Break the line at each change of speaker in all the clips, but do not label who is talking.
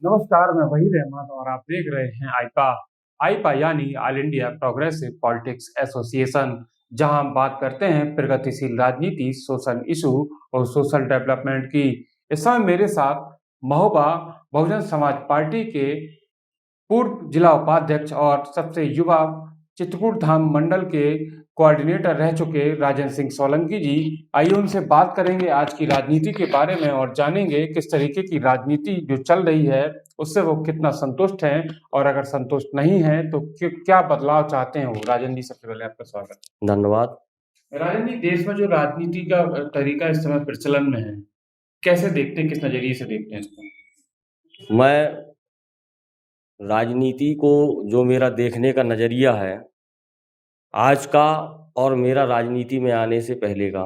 नमस्कार, मैं वहीद अहमद और आप देख रहे हैं आईपा। आईपा यानी all India progressive politics association, जहां हम बात करते हैं प्रगतिशील राजनीति, सोशल इशू और सोशल डेवलपमेंट की। इस समय मेरे साथ महोबा बहुजन समाज पार्टी के पूर्व जिला उपाध्यक्ष और सबसे युवा चित्रकूट धाम मंडल के कोऑर्डिनेटर रह चुके राजेंद्र सिंह सोलंकी जी। आइए उनसे बात करेंगे आज की राजनीति के बारे में और जानेंगे किस तरीके की राजनीति जो चल रही है उससे वो कितना संतुष्ट हैं, और अगर संतुष्ट नहीं है तो क्या बदलाव चाहते हैं वो। राजेंद्र जी, सबसे पहले आपका स्वागत।
धन्यवाद।
राजेंद्र जी, देश में जो राजनीति का तरीका इस समय प्रचलन में है, कैसे देखते हैं, किस नजरिए से देखते हैं इसको?
मैं राजनीति को जो मेरा देखने का नज़रिया है आज का और मेरा राजनीति में आने से पहले का,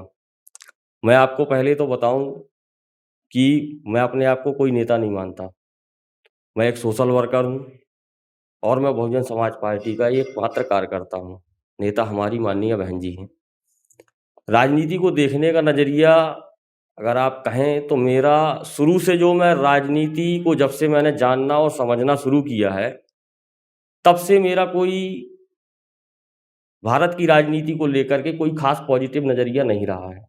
मैं आपको पहले तो बताऊं कि मैं अपने आप को कोई नेता नहीं मानता। मैं एक सोशल वर्कर हूं और मैं बहुजन समाज पार्टी का एक मात्र कार्यकर्ता हूं। नेता हमारी माननीय बहन जी हैं। राजनीति को देखने का नज़रिया अगर आप कहें तो मेरा शुरू से, जो मैं राजनीति को जब से मैंने जानना और समझना शुरू किया है, तब से मेरा कोई भारत की राजनीति को लेकर के कोई खास पॉजिटिव नज़रिया नहीं रहा है।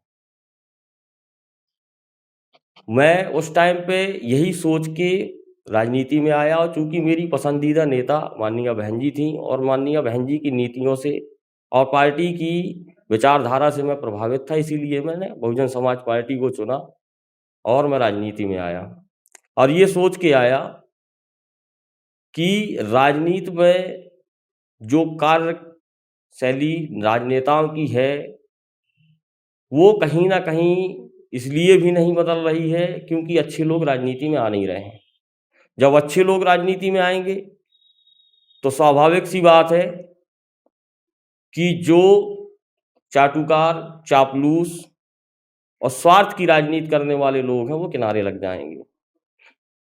मैं उस टाइम पे यही सोच के राजनीति में आया, और चूंकि मेरी पसंदीदा नेता माननीय बहन जी थी और माननीय बहन जी की नीतियों से और पार्टी की विचारधारा से मैं प्रभावित था, इसीलिए मैंने बहुजन समाज पार्टी को चुना और मैं राजनीति में आया। और ये सोच के आया कि राजनीति में जो कार्य शैली राजनेताओं की है वो कहीं ना कहीं इसलिए भी नहीं बदल रही है क्योंकि अच्छे लोग राजनीति में आ नहीं रहे हैं। जब अच्छे लोग राजनीति में आएंगे तो स्वाभाविक सी बात है कि जो चाटुकार, चापलूस और स्वार्थ की राजनीति करने वाले लोग हैं वो किनारे लग जाएंगे।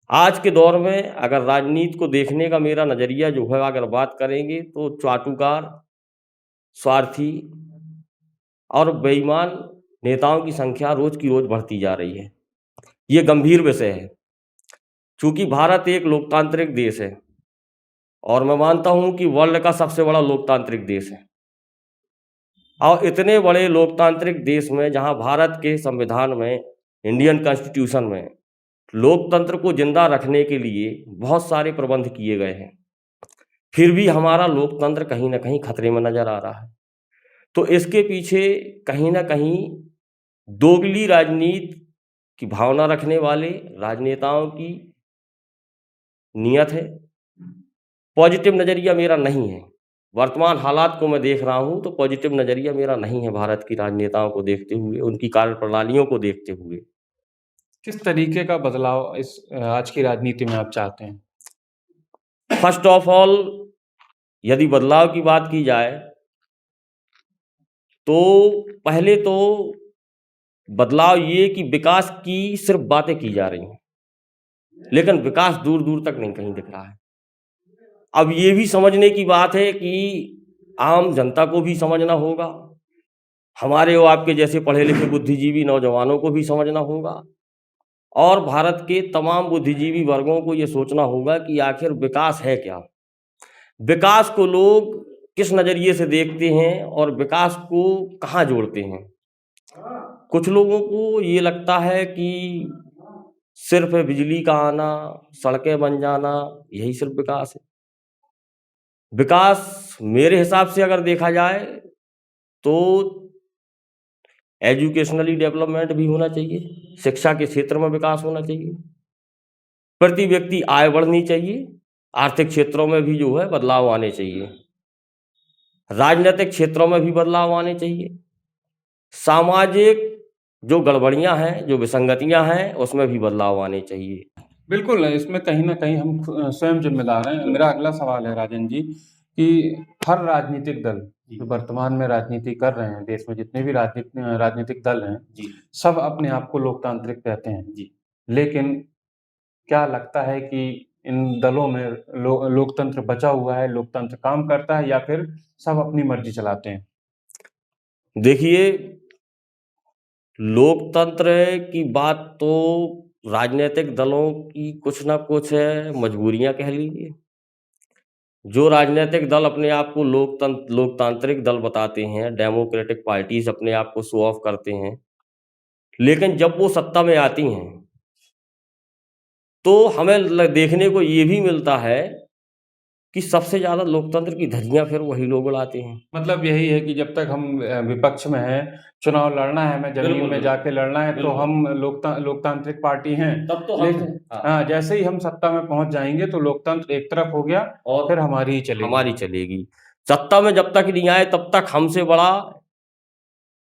आज के दौर में अगर राजनीति को देखने का मेरा नज़रिया जो है, अगर बात करेंगे तो चाटुकार, स्वार्थी और बेईमान नेताओं की संख्या रोज की रोज बढ़ती जा रही है। ये गंभीर विषय है। चूंकि भारत एक लोकतांत्रिक देश है और मैं मानता हूं कि वर्ल्ड का सबसे बड़ा लोकतांत्रिक देश है, और इतने बड़े लोकतांत्रिक देश में जहां भारत के संविधान में, इंडियन कॉन्स्टिट्यूशन में लोकतंत्र को जिंदा रखने के लिए बहुत सारे प्रबंध किए गए हैं, फिर भी हमारा लोकतंत्र कहीं ना कहीं खतरे में नजर आ रहा है। तो इसके पीछे कहीं ना कहीं दोगली राजनीति की भावना रखने वाले राजनेताओं की नियत है। पॉजिटिव नज़रिया मेरा नहीं है। वर्तमान हालात को मैं देख रहा हूं तो पॉजिटिव नज़रिया मेरा नहीं है भारत की राजनेताओं को देखते हुए, उनकी कार्य प्रणालियों को देखते हुए।
किस तरीके का बदलाव इस आज की राजनीति में आप चाहते हैं?
फर्स्ट ऑफ ऑल, यदि बदलाव की बात की जाए तो पहले तो बदलाव ये कि विकास की सिर्फ बातें की जा रही हैं, लेकिन विकास दूर दूर तक नहीं कहीं दिख रहा है। अब ये भी समझने की बात है कि आम जनता को भी समझना होगा, हमारे और आपके जैसे पढ़े लिखे बुद्धिजीवी नौजवानों को भी समझना होगा, और भारत के तमाम बुद्धिजीवी वर्गों को ये सोचना होगा कि आखिर विकास है क्या, विकास को लोग किस नज़रिए से देखते हैं और विकास को कहाँ जोड़ते हैं। कुछ लोगों को ये लगता है कि सिर्फ बिजली का आना, सड़कें बन जाना, यही सिर्फ विकास है। विकास मेरे हिसाब से अगर देखा जाए तो एजुकेशनली डेवलपमेंट भी होना चाहिए, शिक्षा के क्षेत्र में विकास होना चाहिए, प्रति व्यक्ति आय बढ़नी चाहिए, आर्थिक क्षेत्रों में भी जो है बदलाव आने चाहिए, राजनीतिक क्षेत्रों में भी बदलाव आने चाहिए, सामाजिक जो गड़बड़ियां हैं, जो विसंगतियां हैं, उसमें भी बदलाव आने चाहिए।
बिल्कुल, इसमें कहीं न कहीं हम स्वयं ज़िम्मेदार हैं। मेरा अगला सवाल है राजन जी, कि हर राजनीतिक दल जो वर्तमान में राजनीति कर रहे हैं, देश में जितने भी राजनीतिक दल हैं, सब अपने आप को लोकतांत्रिक कहते हैं। लेकिन क्या लगता है कि इन दलों में लोकतंत्र बचा हुआ है, लोकतंत्र काम करता है, या फिर सब अपनी मर्जी चलाते हैं?
देखिए, लोकतंत्र की बात तो राजनीतिक दलों की कुछ ना कुछ मजबूरियां कह लीजिए। जो राजनीतिक दल अपने आप को लोकतांत्रिक दल बताते हैं, डेमोक्रेटिक पार्टीज अपने आप को शो ऑफ करते हैं, लेकिन जब वो सत्ता में आती हैं तो हमें देखने को ये भी मिलता है कि सबसे ज्यादा लोकतंत्र की धज्जियां फिर वही लोग उड़ाते हैं।
मतलब यही है कि जब तक हम विपक्ष में हैं, चुनाव लड़ना है, हमें जमीन
बिल्कुल
में
बिल्कुल
जाके लड़ना है, तो
बिल्कुल
हम लोकतांत्रिक पार्टी हैं।
तब तो हम
लेकिन
हाँ,
जैसे ही हम सत्ता में पहुंच जाएंगे तो लोकतंत्र एक तरफ हो गया,
और
फिर हमारी ही चलेगी।
हमारी चलेगी। सत्ता में जब तक नहीं आए तब तक हमसे बड़ा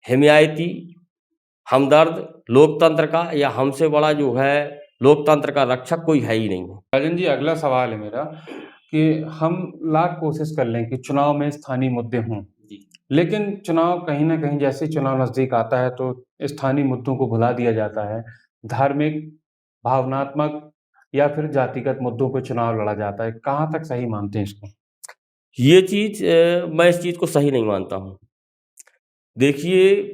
हिमायती, हमदर्द लोकतंत्र का या हमसे बड़ा जो है लोकतंत्र का रक्षक कोई है ही नहीं है।
राजन जी, अगला सवाल है मेरा कि हम लाख कोशिश कर लें कि चुनाव में स्थानीय मुद्दे हों, लेकिन चुनाव कहीं ना कहीं जैसे ही चुनाव नजदीक आता है तो स्थानीय मुद्दों को भुला दिया जाता है। धार्मिक, भावनात्मक या फिर जातिगत मुद्दों पर चुनाव लड़ा जाता है। कहाँ तक सही मानते हैं इसको?
ये चीज मैं इस चीज को सही नहीं मानता हूँ। देखिए,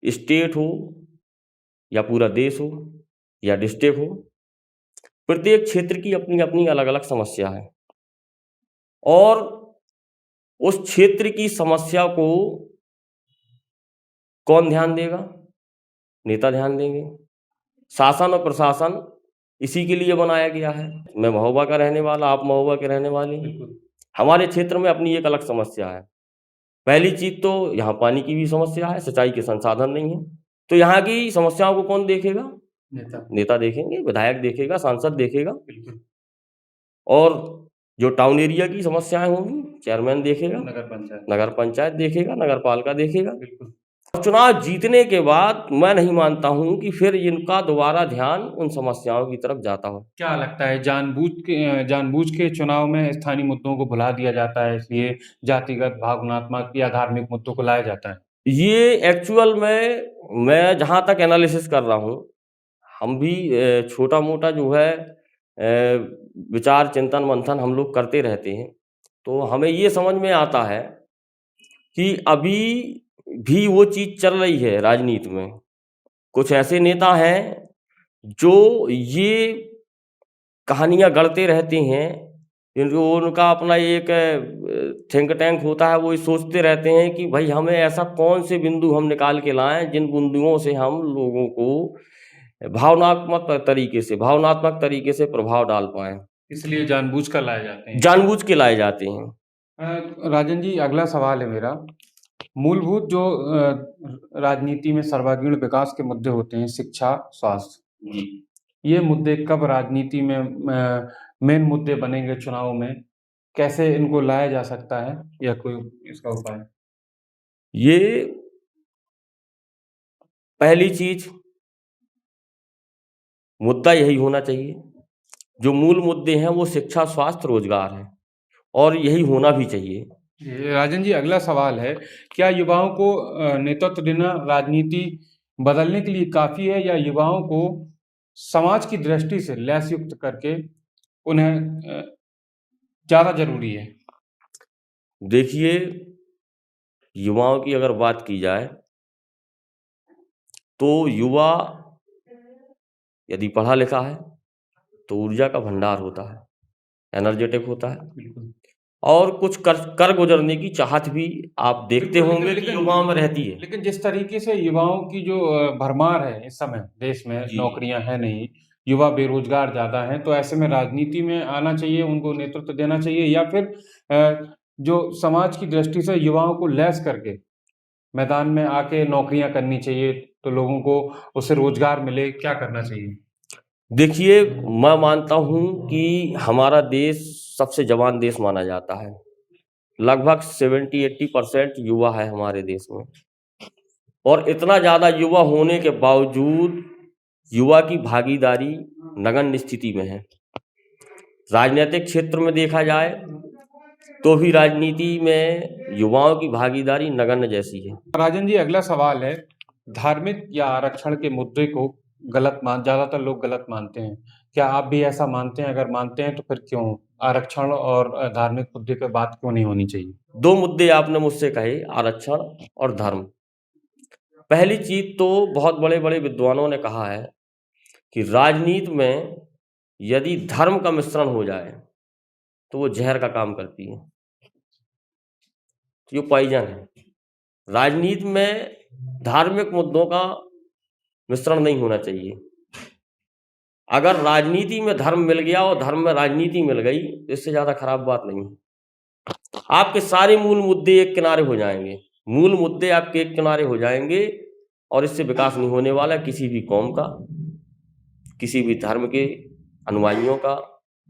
स्टेट हो या पूरा देश हो या डिस्ट्रिक्ट हो, प्रत्येक क्षेत्र की अपनी अपनी अलग अलग समस्या है और उस क्षेत्र की समस्या को कौन ध्यान देगा? नेता ध्यान देंगे। शासन और प्रशासन इसी के लिए बनाया गया है। मैं महोबा का रहने वाला, आप महोबा के रहने वाले हैं। हमारे क्षेत्र में अपनी एक अलग समस्या है। पहली चीज तो यहाँ पानी की भी समस्या है, सिंचाई के संसाधन नहीं है। तो यहाँ की समस्याओं को कौन देखेगा? नेता देखेंगे, विधायक देखेगा, सांसद देखेगा। और जो टाउन एरिया की समस्याएं होंगी चेयरमैन देखेगा, नगर पंचायत देखेगा, नगर पालिका देखेगा। चुनाव जीतने के बाद मैं नहीं मानता हूं कि फिर इनका दोबारा ध्यान उन समस्याओं की तरफ जाता हो।
क्या लगता है, जानबूझ के चुनाव में स्थानीय मुद्दों को भुला दिया जाता है, इसलिए जातिगत, भावनात्मक या धार्मिक मुद्दों को लाया जाता है?
ये एक्चुअल में मैं जहां तक एनालिसिस कर रहा हूं, हम भी छोटा मोटा जो है विचार चिंतन मंथन हम लोग करते रहते हैं, तो हमें ये समझ में आता है कि अभी भी वो चीज चल रही है राजनीति में। कुछ ऐसे नेता हैं जो ये कहानियां गढ़ते रहते हैं, उनका अपना एक थिंक टैंक होता है। वो ये सोचते रहते हैं कि भाई हमें ऐसा कौन से बिंदु हम निकाल के लाएं जिन बिंदुओं से हम लोगों को भावनात्मक तरीके से प्रभाव डाल पाएं,
इसलिए जानबूझ कर लाए जाते हैं।
जानबूझ के लाए जाते हैं।
राजन जी, अगला सवाल है मेरा। मूलभूत जो राजनीति में सर्वांगीण विकास के मुद्दे होते हैं, शिक्षा, स्वास्थ्य, ये मुद्दे कब राजनीति में मेन मुद्दे बनेंगे चुनाव में? कैसे इनको लाया जा सकता है या कोई इसका उपाय?
ये पहली चीज, मुद्दा यही होना चाहिए। जो मूल मुद्दे हैं वो शिक्षा, स्वास्थ्य, रोजगार है और यही होना भी चाहिए।
राजन जी, अगला सवाल है, क्या युवाओं को नेतृत्व देना राजनीति बदलने के लिए काफी है, या युवाओं को समाज की दृष्टि से लैस युक्त करके उन्हें ज्यादा जरूरी है?
देखिए, युवाओं की अगर बात की जाए तो युवा यदि पढ़ा लिखा है तो ऊर्जा का भंडार होता है, एनर्जेटिक होता है और कुछ कर गुजरने की चाहत भी आप देखते होंगे कि युवाओं में रहती है।
लेकिन जिस तरीके से युवाओं की जो भरमार है इस समय देश में, नौकरियां है नहीं, युवा बेरोजगार ज्यादा हैं, तो ऐसे में राजनीति में आना चाहिए, उनको नेतृत्व देना चाहिए, या फिर जो समाज की दृष्टि से युवाओं को लैस करके मैदान में आके नौकरियां करनी चाहिए तो लोगों को उससे रोजगार मिले? क्या करना चाहिए?
देखिए, मैं मानता हूं कि हमारा देश सबसे जवान देश माना जाता है। लगभग 70-80% युवा है हमारे देश में, और इतना ज्यादा युवा होने के बावजूद युवा की भागीदारी नगण्य स्थिति में है। राजनीतिक क्षेत्र में देखा जाए तो भी राजनीति में युवाओं की भागीदारी नगण्य जैसी है।
राजन जी, अगला सवाल है, धार्मिक या आरक्षण के मुद्दे को ज्यादातर लोग गलत मानते हैं। क्या आप भी ऐसा मानते हैं? अगर मानते हैं तो फिर क्यों? आरक्षण और धार्मिक मुद्दे पे बात क्यों नहीं होनी चाहिए?
दो मुद्दे आपने मुझसे कहे, आरक्षण और धर्म। पहली चीज तो बहुत बड़े बड़े विद्वानों ने कहा है कि राजनीति में यदि धर्म का मिश्रण हो जाए तो वो जहर का काम करती है, ये पॉइजन है। राजनीति में धार्मिक मुद्दों का मिश्रण नहीं होना चाहिए। अगर राजनीति में धर्म मिल गया और धर्म में राजनीति मिल गई तो इससे ज़्यादा खराब बात नहीं है। आपके सारे मूल मुद्दे एक किनारे हो जाएंगे, मूल मुद्दे आपके एक किनारे हो जाएंगे और इससे विकास नहीं होने वाला किसी भी कौम का, किसी भी धर्म के अनुयायियों का,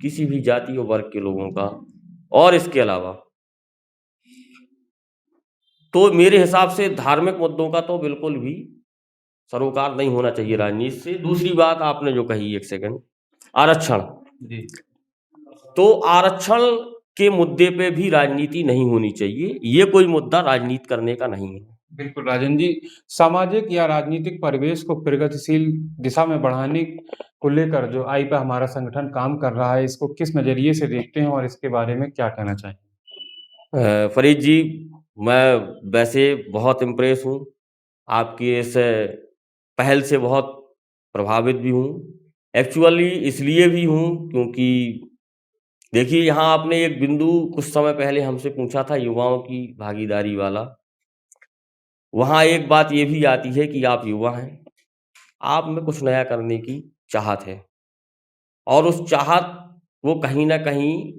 किसी भी जाति और वर्ग के लोगों का। और इसके अलावा तो मेरे हिसाब से धार्मिक मुद्दों का तो बिल्कुल भी सरोकार नहीं होना चाहिए राजनीति से। दूसरी बात आपने जो कही, एक सेकंड, आरक्षण
जी।
तो आरक्षण के मुद्दे पे भी राजनीति नहीं होनी चाहिए, ये कोई मुद्दा राजनीति करने का नहीं है।
बिल्कुल राजन जी, सामाजिक या राजनीतिक परिवेश को प्रगतिशील दिशा में बढ़ाने को लेकर जो आईपा हमारा संगठन काम कर रहा है, इसको किस नजरिए से देखते हैं और इसके बारे में क्या कहना चाहेंगे?
फरीद जी, मैं वैसे बहुत इम्प्रेस हूँ, आपकी इस पहल से बहुत प्रभावित भी हूँ। एक्चुअली इसलिए भी हूँ क्योंकि देखिए, यहाँ आपने एक बिंदु कुछ समय पहले हमसे पूछा था युवाओं की भागीदारी वाला। वहाँ एक बात ये भी आती है कि आप युवा हैं, आप में कुछ नया करने की चाहत है और उस चाहत वो कहीं ना कहीं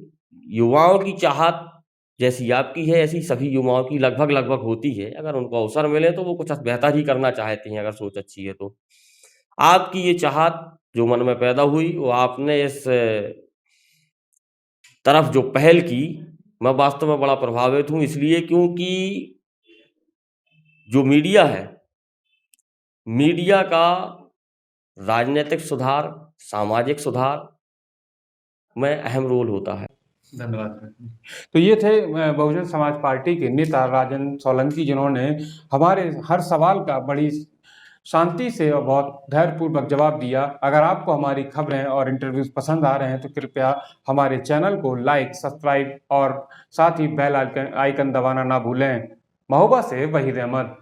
युवाओं की चाहत जैसी आपकी है ऐसी सभी युवाओं की लगभग होती है। अगर उनको अवसर मिले तो वो कुछ बेहतर ही करना चाहते हैं, अगर सोच अच्छी है तो। आपकी ये चाहत जो मन में पैदा हुई वो आपने इस तरफ जो पहल की, मैं वास्तव में बड़ा प्रभावित हूँ। इसलिए क्योंकि जो मीडिया है, मीडिया का राजनीतिक सुधार, सामाजिक सुधार में अहम रोल होता है।
धन्यवाद। तो ये थे बहुजन समाज पार्टी के नेता राजन सोलंकी, जिन्होंने हमारे हर सवाल का बड़ी शांति से और बहुत धैर्यपूर्वक जवाब दिया। अगर आपको हमारी खबरें और इंटरव्यूज पसंद आ रहे हैं तो कृपया हमारे चैनल को लाइक, सब्सक्राइब और साथ ही बेल आइकन दबाना ना भूलें। महोबा से वहीद अहमद।